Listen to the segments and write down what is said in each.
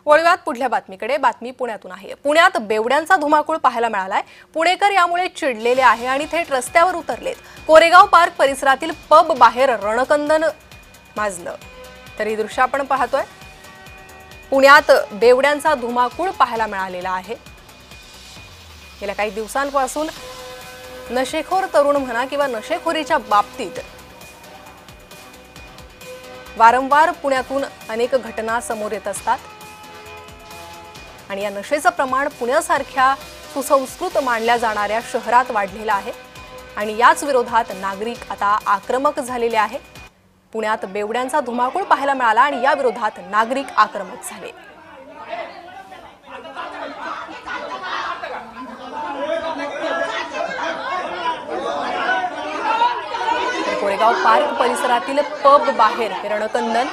वळूयात पुढल्या बातमीकडे। बातमी पुण्यातून आहे। पुण्यात बेवड्यांचा धुमाकूळ पाहायला मिळालाय। पुणेकर यामुळे चिडलेले आहे आणि थेट रस्त्यावर उतरलेत। कोरेगाव पार्क परिसरातील पब बाहेर रणकंदन माजलं। तर ही दृश्य आपण पाहतोय। पुण्यात बेवड्यांचा धुमाकूळ पाहायला मिळालेला आहे। गेल्या काही दिवसांपासून नशेखोर तरुण म्हणा किंवा नशेखोरीच्या बाबतीत वारंवार पुण्यातून अनेक घटना समोर येत असतात आणि या नशेचं प्रमाण पुण्यासारख्या सुसंस्कृत मानल्या जाणाऱ्या शहरात वाढलेलं आहे आणि याच विरोधात नागरिक आता आक्रमक झालेले आहे। पुण्यात बेवड्यांचा धुमाकूळ पाहायला मिळाला आणि या विरोधात नागरिक आक्रमक झाले। कोरेगाव पार्क परिसरातील पब बाहेर रणकंदन,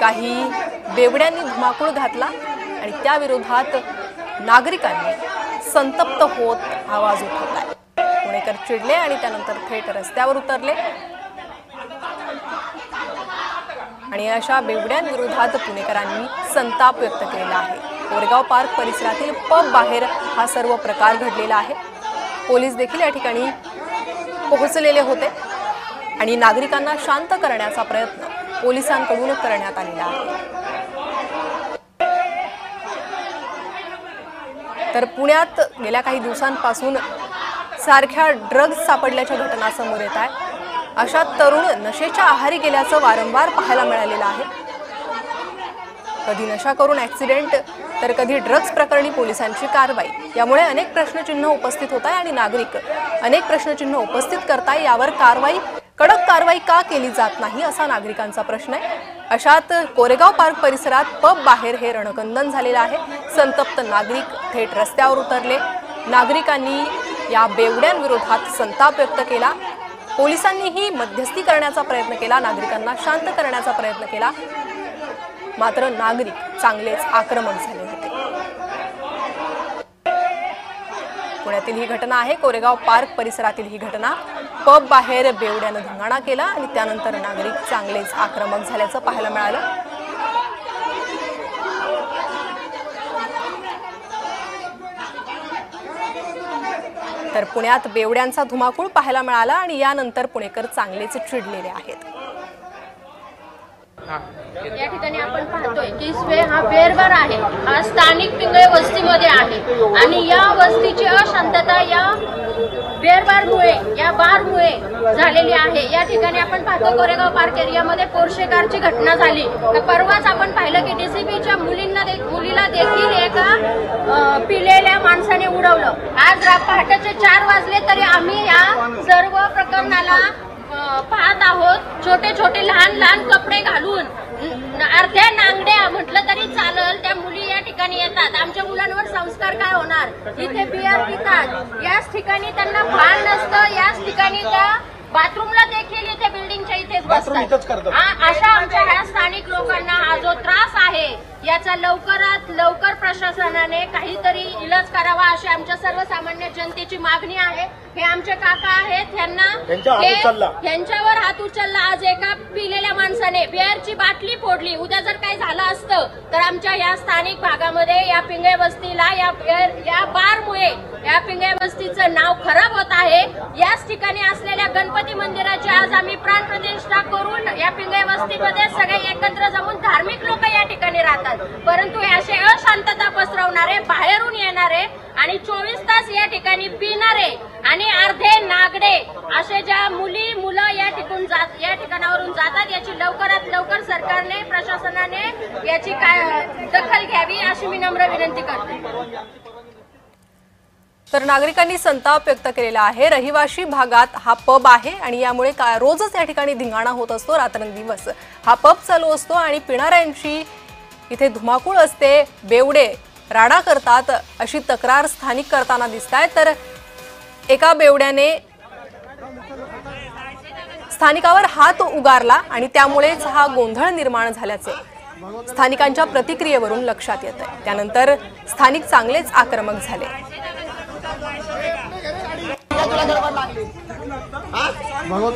काही बेवड्यांनी धुमाकूळ घातला आणि त्या विरोधात नागरिकांनी संतप्त होत आवाज उठवलाय। पुणेकर चिडले आणि त्यानंतर थेट रस्त्यावर उतरले आणि अशा बेवड्यांविरोधात पुणेकरांनी संताप व्यक्त केला आहे। कोरेगाव पार्क परिसरातील पब बाहेर हा सर्व प्रकार घडलेला आहे। पोलीस देखील या ठिकाणी पोहोचलेले होते आणि नागरिकांना शांत करण्याचा प्रयत्न पोलिसांकडून करण्यात आलेला आहे। तर पुण्यात गेल्या काही दिवसांपासून सारख्या ड्रग्ज सापडल्याच्या घटना समोर येत आहेत। अशा तरुण नशेच्या आहारी गेल्याचं वारंवार पाहायला मिळालेलं आहे। कधी नशा करून ॲक्सिडेंट तर कधी ड्रग्ज प्रकरणी पोलिसांची कारवाई, यामुळे अनेक प्रश्नचिन्ह उपस्थित होत आहे आणि नागरिक अनेक प्रश्नचिन्ह उपस्थित करताय। यावर कडक कारवाई का केली जात नाही असा नागरिकांचा प्रश्न आहे। अशात कोरेगाव पार्क परिसरात पब बाहेर हे रणकंदन झालेलं आहे। संतप्त नागरिक थेट रस्त्यावर उतरले। नागरिकांनी या बेवड्यांविरोधात संताप व्यक्त केला। पोलिसांनीही मध्यस्थी करण्याचा प्रयत्न केला, नागरिकांना शांत करण्याचा प्रयत्न केला, मात्र नागरिक चांगलेच आक्रमक झाले होते। पुण्यातील ही घटना आहे। कोरेगाव पार्क परिसरातील ही घटना। पब बाहेर बेवड्यानं धिंगाणा केला आणि त्यानंतर नागरिक चांगलेच आक्रमक झाल्याचं पाहायला मिळालं। तर पुण्यात बेवड्यांचा धुमाकूळ पाहायला मिळाला आणि यानंतर पुणेकर चांगलेच चिडलेले आहेत। या ठिकाणी आपण पाहतोय की हा बेरबार आहे, हा स्थानिक पिंगळे वस्तीमध्ये आहे आणि या वस्तीची अशांतता या बेरबारमुळे, या बारमुळे झालेली आहे। या ठिकाणी आपण पाहतो कोरेगाव पार्क एरियामध्ये पोर्शे कारची घटना झाली। परवाच आपण पाहिलं की डीसीपीच्या मुलीला देखील एका पिलेल्या माणसाने उडवलं। आज पहाटेचे 4 वाजले तरी आम्ही या सर्व प्रकरणाला पाहत आहोत। छोटे छोटे लहान लहान कपडे घालून अर्ध्या नांगड्या म्हटलं तरी चालेल त्या मुली या ठिकाणी येतात। आमच्या मुलांवर संस्कार काय होणार? इथे बियर पितात, याच ठिकाणी त्यांना भान नसतं, याच ठिकाणी त्या बाथरूमला देखील इथे बिल्डिंगच्या इथेच बसतात। अशा आमच्या ह्या स्थानिक लोकांना हा जो त्रास आहे याचा लवकरात लवकर प्रशासनाने काहीतरी इलाज करावा अशी आमच्या सर्वसामान्य जनतेची मागणी आहे। हे आमचे काका आहेत, यांच्यावर हात उचलला। आज एका पिलेल्या माणसाने बिअरची बाटली फोडली। उद्या जर काही झालं असतं तर आमच्या या स्थानिक भागामध्ये या पिंगळे वस्तीला या बारमुळे या पिंगळे वस्तीचं नाव खराब होत आहे। याच ठिकाणी असलेल्या गणपती मंदिराची आज आम्ही प्राणप्रतिष्ठा करून या पिंगळे वस्तीमध्ये सगळे एकत्र जमून धार्मिक लोक या ठिकाणी राहतात, परंतु हे असे अशांतता पसरवणारे, बाहेरून येणारे आणि 24 तास या ठिकाणी पिणारे आणि अर्धे नागडे असे ज्या मुलं या ठिकाणावरून जातात, याची लवकरात लवकर सरकारने, प्रशासनाने याची दखल घ्यावी अशी मी नम्र विनंती करते। तर नागरिकांनी संताप व्यक्त केलेला आहे। रहिवाशी भागात हा पब आहे आणि यामुळे रोजच या ठिकाणी धिंगाणा होत असतो। रात्रंदिवस हा पब चालू असतो आणि पिणाऱ्यांची इथे धुमाकूळ असते, बेवडे राडा करतात अशी तक्रार स्थानिक करताना दिसताय। तर एका बेवड्याने स्थानिकावर हात उगारला आणि त्यामुळेच हा गोंधळ निर्माण झाल्याचे स्थानिकांच्या प्रतिक्रियेवरून लक्षात येत आहे। त्यानंतर स्थानिक चांगलेच आक्रमक झाले।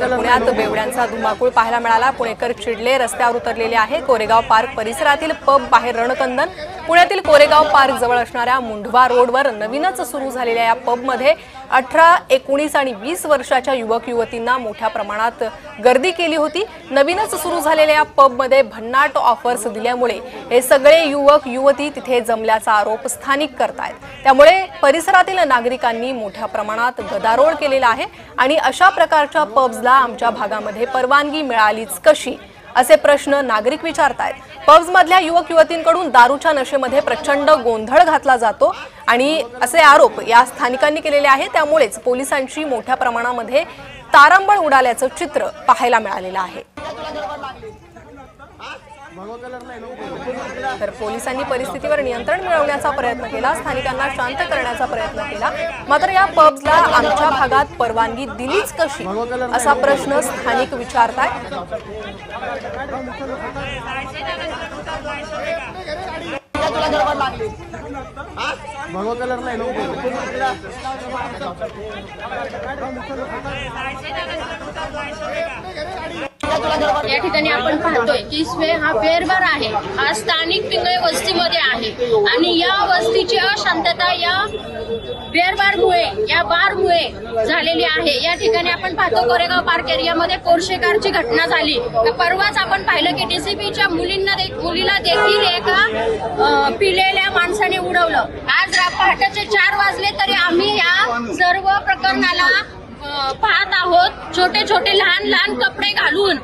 पुण्यात बेवड्यांचा धुमाकूळ पाहायला मिळाला. पुणेकर चिडले, रस्त्यावर उतरलेले आहे. कोरेगाव पार्क परिसरातील पब बाहेर रणकंदन. पुण्यातील कोरेगाव पार्क जवळ असणाऱ्या मुंढवा रोडवर नवीनच सुरू झालेल्या या पबमध्ये 18, 19 आणि 20 वर्षाच्या युवक युवतींना मोठ्या प्रमाणात गर्दी केली होती. नवीनच सुरू झालेल्या या पबमध्ये भन्नाट ऑफर्स दिल्यामुळे हे सगळे युवक युवती तिथे जमल्याचा आरोप स्थानिक करतायत. त्यामुळे परिसरातील नागरिकांनी मोठ्या प्रमाणात गदारोळ केलेला आहे आणि अशा प्रकारच्या पब्सला आमच्या भागामध्ये परवानगी मिळालीच कशी असे प्रश्न नागरिक विचारतायत. पब्समधल्या युवक युवतींकडून दारूच्या नशेमध्ये प्रचंड गोंधळ घातला जातो आणि असे आरोप या स्थानिकांनी केलेले आहेत. त्यामुळेच पोलिसांची मोठ्या प्रमाणामध्ये तारांबळ उडाल्याचं चित्र पाहायला मिळालेलं आहे. तर पोलिसांनी परिस्थितीवर नियंत्रण मिळवण्याचा प्रयत्न केला, स्थानिकांना शांत करण्याचा प्रयत्न केला. मात्र या पब्सला आमच्या भागात परवानगी दिलीच कशी असा प्रश्न स्थानिक विचारतायत. या ठिकाणी आपण पाहतोय की स्वे हा बेरबार आहे, हा स्थानिक पिंगळे वस्तीमध्ये आहे आणि या वस्तीची अशांतता या बेरबारमुळे, या बारमुळे झालेली आहे. या ठिकाणी आपण पाहतो कोरेगाव पार्क एरियामध्ये पोर्शेकारची घटना झाली. परवाच आपण पाहिलं की डीसीपीच्या मुलीला देखील एका पिलेल्या माणसाने उडवलं. आज पहाटेचे 4 वाजले तरी आम्ही या सर्व प्रकरणाला पाहत आहोत. छोटे छोटे लहान लहान कपडे घालून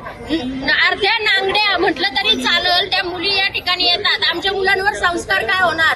अर्ध्या नांगड्या म्हटलं तरी चालेल त्या मुली या ठिकाणी येतात. आमच्या मुलांवर संस्कार काय होणार?